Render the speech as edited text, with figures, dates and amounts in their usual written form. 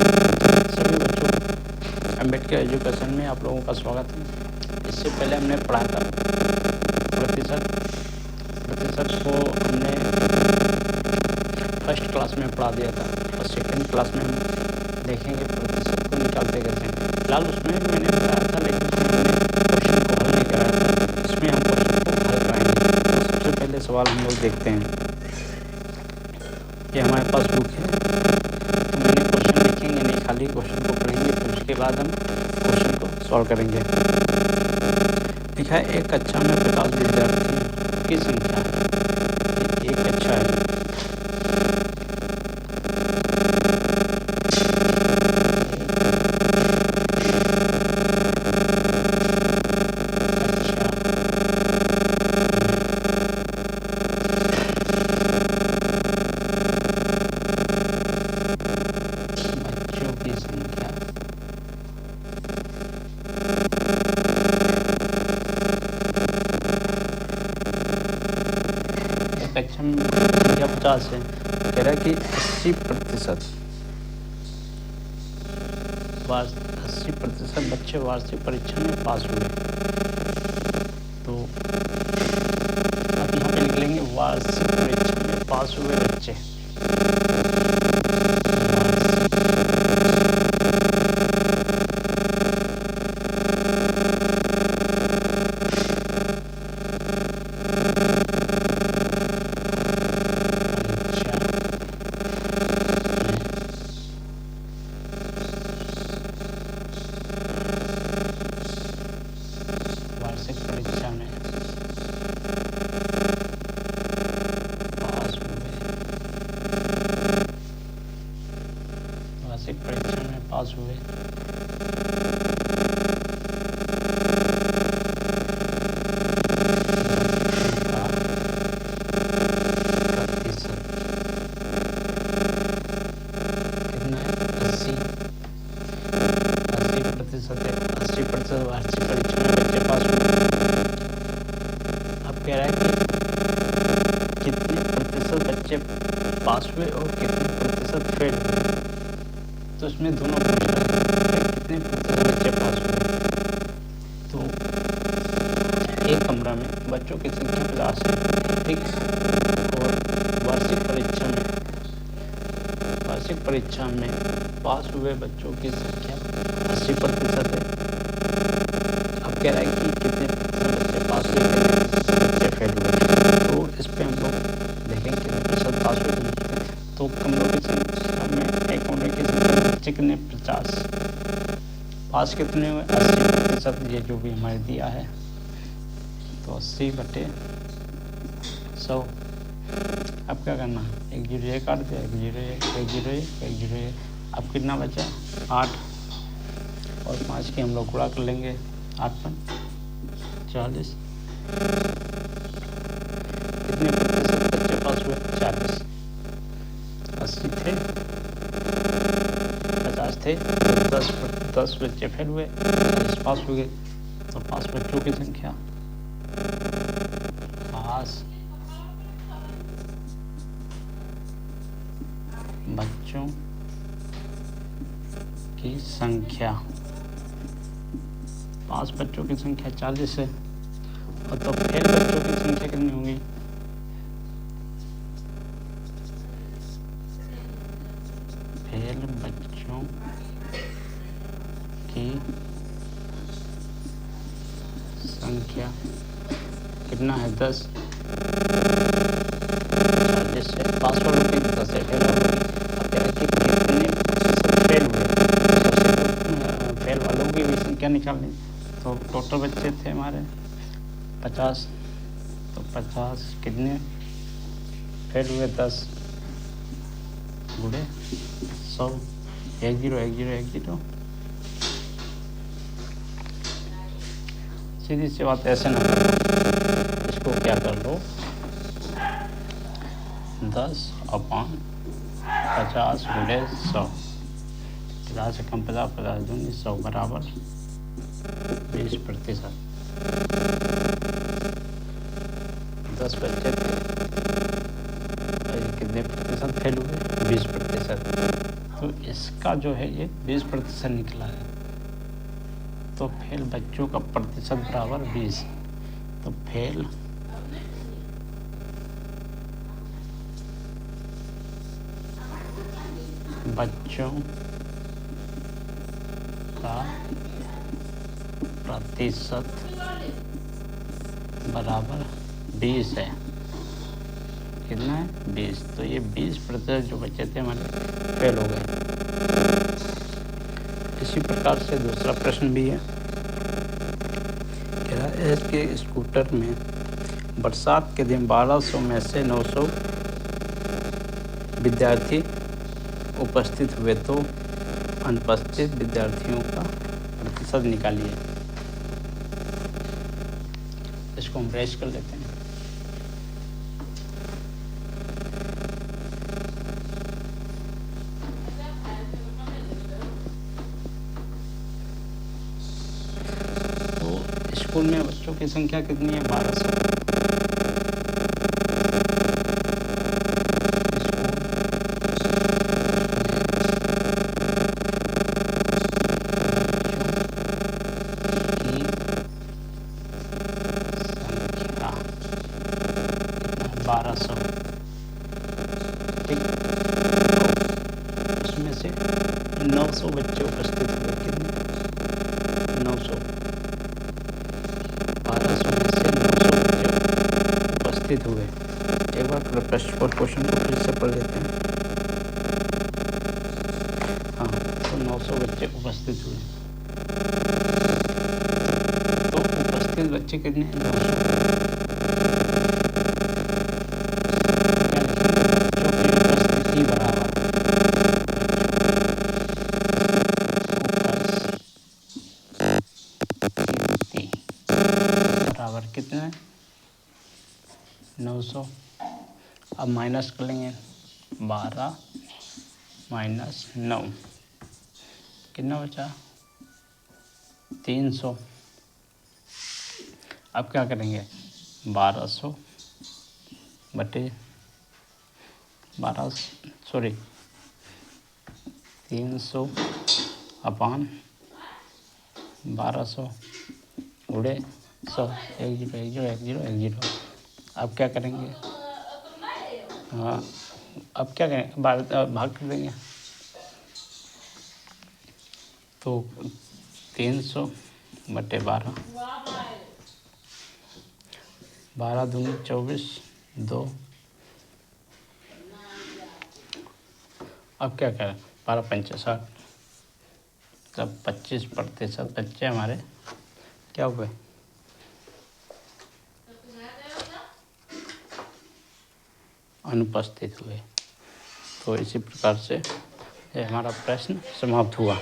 सभी बच्चों, अम्बेडकर एजुकेशन में आप लोगों का स्वागत है। इससे पहले हमने पढ़ा था प्रतिशत को हमने फर्स्ट क्लास में पढ़ा दिया था और सेकंड क्लास में हम देखेंगे प्रतिशत को निकालते कैसे हैं। फिलहाल उसमें मैंने पढ़ाया था, लेकिन उसमें हमने क्वेश्चन को हल नहीं कराया था। इसमें हम क्वेश्चन को हल कराएंगे। तो सबसे पहले सवाल हम लोग देखते हैं कि हमारे पास बुक है, तो मैंने क्वेश्चन लिखेंगे नहीं, खाली क्वेश्चन को पढ़ेंगे, फिर उसके बाद हम क्वेश्चन को सॉल्व करेंगे। लिखा है एक कक्षा में 50 विद्यार्थियों की संख्या है। एक कक्षा है, कक्षा में संख्या 50 है। कह रहा है कि 80% बच्चे वार्षिक परीक्षा में पास हुए। तो अब यहाँ पे लिख लेंगे वार्षिक परीक्षा में पास हुए बच्चे। परीक्षा में पास हुए कितना है? 80% है। 80% वार्षिक परीक्षा में बच्चे पास हुए। अब कह रहा है कि कितने प्रतिशत बच्चे पास हुए और कितने प्रतिशत फेल हुए। तो इसमें दोनों पूछ रहे हैं कितने प्रतिशत बच्चे पास हुए। तो एक कमरा में बच्चों की संख्या 50 है, ठीक, और वार्षिक परीक्षा में पास हुए बच्चों की संख्या 80% है। अब कह रहा है कि कितने प्रतिशत बच्चे पास हुए, कितने बच्चे फेल हुए। तो इस पर हम लोग देखेंगे कितने प्रतिशत पास हुए। तो कमरों की संख्या में एक कमरे की संख्या बच्चे कितने 50, पास कितने हुए 80%, ये जो भी हमारे दिया है। तो 80/100। अब क्या करना है, 1 0 1 काट दिया, 1 0 1 1 0 1 1 0 1। अब कितना बचा 8 और 5 की हम लोग गुणा कर लेंगे। 8 पर 40। कितने प्रतिशत बच्चे पास हुए 40। 80 थे, 50 थे, 10 बच्चे फेल हुए, 40 पास हो गए। तो पास बच्चों की संख्या, पास बच्चों की संख्या, पास बच्चों की संख्या 40 है। और तो फेल बच्चों की संख्या कितनी होगी, फेल बच्चों की संख्या कितना है 10। 40 से पास वालों की 10 है, फेल वालों की। अब कह रहा है कि कितने प्रतिशत फेल हुए, सबसे फेल वालों की भी संख्या निकालनी। तो टोटल बच्चे थे हमारे 50, तो 50 कितने फेल हुए 10 गुणे 100, 1 0 1 0 1 0। सीधी सी बात ऐसे ना करो, इसको क्या कर लो 10/50 गुणे 100। 50 से कम 50, 50 दूनी 100 बराबर 20%। 10 बच्चे थे, कितने प्रतिशत फेल हुए 20%। तो इसका जो है ये 20% निकला है। तो फेल बच्चों का प्रतिशत बराबर 20। तो फेल बच्चों का प्रतिशत बराबर 20 है। कितना है? 20। तो ये 20% जो बच्चे थे हमारे फेल हो गए। इसी प्रकार से दूसरा प्रश्न भी है। कह रहा है कि स्कूटर में बरसात के दिन 1200 में से 900 विद्यार्थी उपस्थित हुए, तो अनुपस्थित विद्यार्थियों का प्रतिशत निकालिए। इसको हम ब्रेश कर लेते हैं। तो स्कूल में बच्चों की संख्या कितनी है? 1200। ठीक, उसमें से 900 बच्चे उपस्थित हुए। कितने? 900। 1200 में से 900 बच्चे उपस्थित हुए। एक बार क्वेश्चन को फिर से पढ़ लेते हैं। हाँ, तो 900 बच्चे उपस्थित हुए। तो उपस्थित बच्चे कितने हैं? 900। बराबर कितना है? 900। अब माइनस कर लेंगे। 12 माइनस 9 कितना बचा? 300। अब क्या करेंगे? 1200 बटे 300 अपान 1200 गुणे 100। 1 0 1 0 1 0 1 0। अब क्या करेंगे? हाँ, अब क्या करें? भाग कर देंगे। तो 300 बटे 12, 12 दूनी 24, 2। अब क्या करें? 12 पंचे 60। तब 25% बच्चे हमारे क्या हुए? अनुपस्थित हुए। तो इसी प्रकार से हमारा प्रश्न समाप्त हुआ।